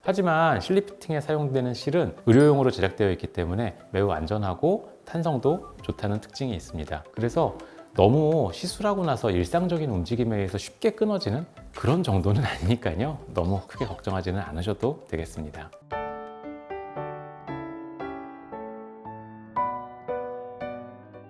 하지만 실리피팅에 사용되는 실은 의료용으로 제작되어 있기 때문에 매우 안전하고 탄성도 좋다는 특징이 있습니다. 그래서 너무 시술하고 나서 일상적인 움직임에 의해서 쉽게 끊어지는 그런 정도는 아니니까요. 너무 크게 걱정하지는 않으셔도 되겠습니다.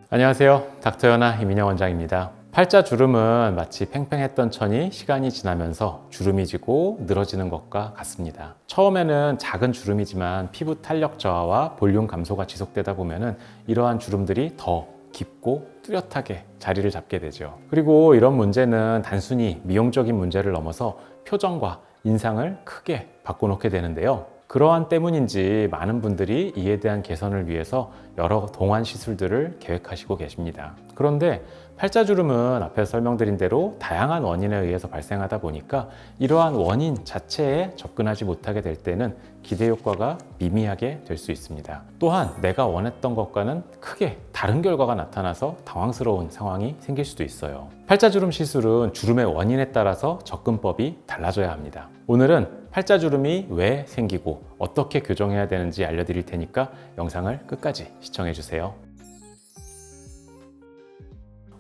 안녕하세요. 닥터연아 이민영 원장입니다. 팔자주름은 마치 팽팽했던 천이 시간이 지나면서 주름이 지고 늘어지는 것과 같습니다. 처음에는 작은 주름이지만 피부 탄력 저하와 볼륨 감소가 지속되다 보면은 이러한 주름들이 더 깊고 뚜렷하게 자리를 잡게 되죠. 그리고 이런 문제는 단순히 미용적인 문제를 넘어서 표정과 인상을 크게 바꿔놓게 되는데요. 그러한 때문인지 많은 분들이 이에 대한 개선을 위해서 여러 동안 시술들을 계획하시고 계십니다. 그런데 팔자주름은 앞에서 설명드린 대로 다양한 원인에 의해서 발생하다 보니까 이러한 원인 자체에 접근하지 못하게 될 때는 기대 효과가 미미하게 될 수 있습니다. 또한 내가 원했던 것과는 크게 다른 결과가 나타나서 당황스러운 상황이 생길 수도 있어요. 팔자주름 시술은 주름의 원인에 따라서 접근법이 달라져야 합니다. 오늘은 팔자주름이 왜 생기고 어떻게 교정해야 되는지 알려드릴 테니까 영상을 끝까지 시청해주세요.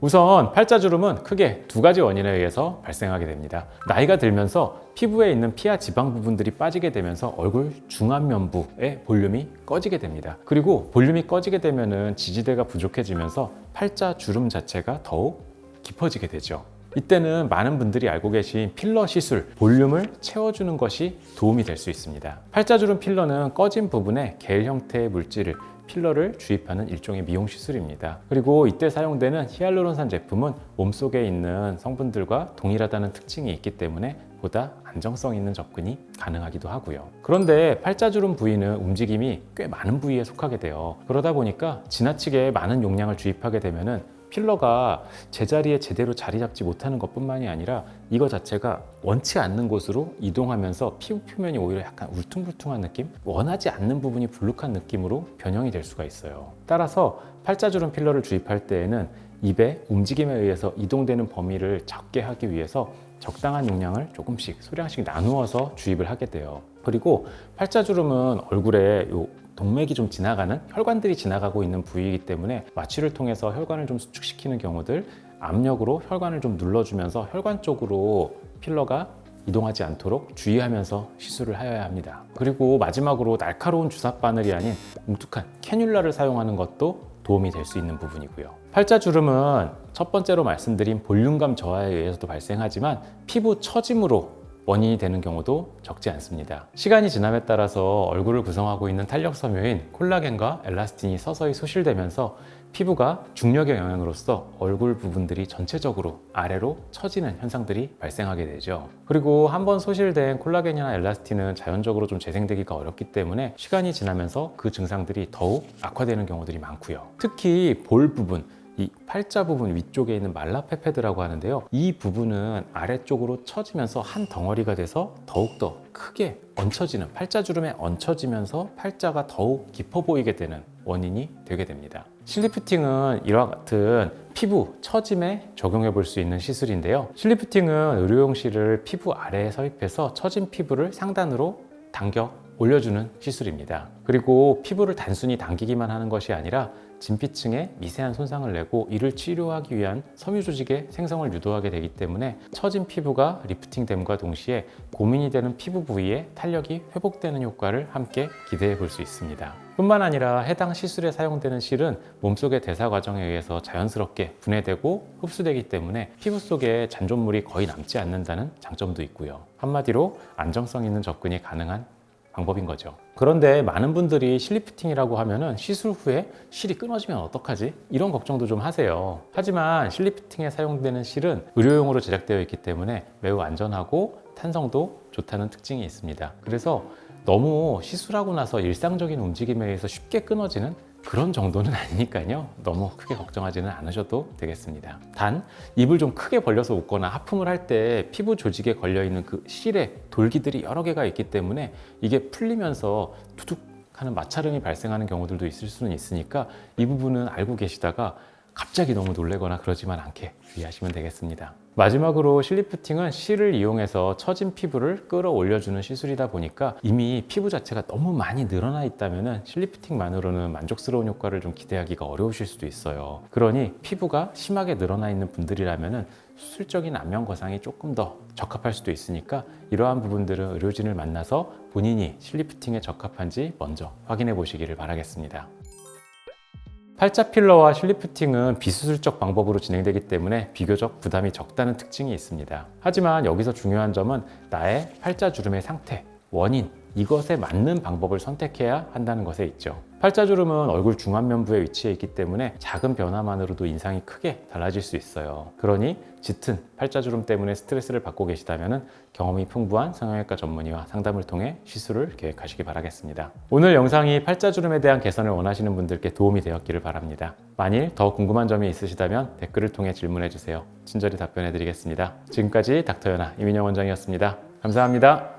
우선 팔자주름은 크게 두 가지 원인에 의해서 발생하게 됩니다. 나이가 들면서 피부에 있는 피하 지방 부분들이 빠지게 되면서 얼굴 중안면부의 볼륨이 꺼지게 됩니다. 그리고 볼륨이 꺼지게 되면은 지지대가 부족해지면서 팔자주름 자체가 더욱 깊어지게 되죠. 이때는 많은 분들이 알고 계신 필러 시술, 볼륨을 채워주는 것이 도움이 될 수 있습니다. 팔자주름 필러는 꺼진 부분에 겔 형태의 물질을 필러를 주입하는 일종의 미용 시술입니다. 그리고 이때 사용되는 히알루론산 제품은 몸속에 있는 성분들과 동일하다는 특징이 있기 때문에 보다 안정성 있는 접근이 가능하기도 하고요. 그런데 팔자주름 부위는 움직임이 꽤 많은 부위에 속하게 돼요. 그러다 보니까 지나치게 많은 용량을 주입하게 되면은 필러가 제자리에 제대로 자리 잡지 못하는 것뿐만이 아니라 이거 자체가 원치 않는 곳으로 이동하면서 피부 표면이 오히려 약간 울퉁불퉁한 느낌? 원하지 않는 부분이 불룩한 느낌으로 변형이 될 수가 있어요. 따라서 팔자주름 필러를 주입할 때에는 입의 움직임에 의해서 이동되는 범위를 적게 하기 위해서 적당한 용량을 조금씩 소량씩 나누어서 주입을 하게 돼요. 그리고 팔자주름은 얼굴에 동맥이 좀 지나가는 혈관들이 지나가고 있는 부위이기 때문에 마취를 통해서 혈관을 좀 수축시키는 경우들, 압력으로 혈관을 좀 눌러주면서 혈관 쪽으로 필러가 이동하지 않도록 주의하면서 시술을 하여야 합니다. 그리고 마지막으로 날카로운 주사 바늘이 아닌 뭉툭한 캐뉼라를 사용하는 것도 도움이 될 수 있는 부분이고요. 팔자주름은 첫 번째로 말씀드린 볼륨감 저하에 의해서도 발생하지만 피부 처짐으로 원인이 되는 경우도 적지 않습니다. 시간이 지남에 따라서 얼굴을 구성하고 있는 탄력 섬유인 콜라겐과 엘라스틴이 서서히 소실되면서 피부가 중력의 영향으로서 얼굴 부분들이 전체적으로 아래로 처지는 현상들이 발생하게 되죠. 그리고 한번 소실된 콜라겐이나 엘라스틴은 자연적으로 좀 재생되기가 어렵기 때문에 시간이 지나면서 그 증상들이 더욱 악화되는 경우들이 많고요. 특히 볼 부분, 이 팔자 부분 위쪽에 있는 말라페페드라고 하는데요. 이 부분은 아래쪽으로 처지면서 한 덩어리가 돼서 더욱더 크게 얹혀지는, 팔자주름에 얹혀지면서 팔자가 더욱 깊어 보이게 되는 원인이 되게 됩니다. 실리프팅은 이와 같은 피부 처짐에 적용해 볼 수 있는 시술인데요. 실리프팅은 의료용 실을 피부 아래에 서입해서 처진 피부를 상단으로 당겨 올려주는 시술입니다. 그리고 피부를 단순히 당기기만 하는 것이 아니라 진피층에 미세한 손상을 내고 이를 치료하기 위한 섬유 조직의 생성을 유도하게 되기 때문에 처진 피부가 리프팅됨과 동시에 고민이 되는 피부 부위에 탄력이 회복되는 효과를 함께 기대해 볼 수 있습니다. 뿐만 아니라 해당 시술에 사용되는 실은 몸속의 대사 과정에 의해서 자연스럽게 분해되고 흡수되기 때문에 피부 속에 잔존물이 거의 남지 않는다는 장점도 있고요. 한마디로 안정성 있는 접근이 가능한 방법인 거죠. 그런데 많은 분들이 실리프팅이라고 하면은 시술 후에 실이 끊어지면 어떡하지? 이런 걱정도 좀 하세요. 하지만 실리프팅에 사용되는 실은 의료용으로 제작되어 있기 때문에 매우 안전하고 탄성도 좋다는 특징이 있습니다. 그래서 너무 시술하고 나서 일상적인 움직임에 의해서 쉽게 끊어지는 그런 정도는 아니니까요. 너무 크게 걱정하지는 않으셔도 되겠습니다. 단 입을 좀 크게 벌려서 웃거나 하품을 할 때 피부 조직에 걸려있는 그 실에 돌기들이 여러 개가 있기 때문에 이게 풀리면서 두둑 하는 마찰음이 발생하는 경우들도 있을 수는 있으니까 이 부분은 알고 계시다가 갑자기 너무 놀래거나 그러지만 않게 주의하시면 되겠습니다. 마지막으로 실리프팅은 실을 이용해서 처진 피부를 끌어올려주는 시술이다 보니까 이미 피부 자체가 너무 많이 늘어나 있다면 실리프팅만으로는 만족스러운 효과를 좀 기대하기가 어려우실 수도 있어요. 그러니 피부가 심하게 늘어나 있는 분들이라면 수술적인 안면 거상이 조금 더 적합할 수도 있으니까 이러한 부분들은 의료진을 만나서 본인이 실리프팅에 적합한지 먼저 확인해 보시기를 바라겠습니다. 팔자 필러와 실리프팅은 비수술적 방법으로 진행되기 때문에 비교적 부담이 적다는 특징이 있습니다. 하지만 여기서 중요한 점은 나의 팔자주름의 상태, 원인, 이것에 맞는 방법을 선택해야 한다는 것에 있죠. 팔자주름은 얼굴 중안면부에 위치해 있기 때문에 작은 변화만으로도 인상이 크게 달라질 수 있어요. 그러니 짙은 팔자주름 때문에 스트레스를 받고 계시다면 경험이 풍부한 성형외과 전문의와 상담을 통해 시술을 계획하시기 바라겠습니다. 오늘 영상이 팔자주름에 대한 개선을 원하시는 분들께 도움이 되었기를 바랍니다. 만일 더 궁금한 점이 있으시다면 댓글을 통해 질문해 주세요. 친절히 답변해 드리겠습니다. 지금까지 닥터연아 이민영 원장이었습니다. 감사합니다.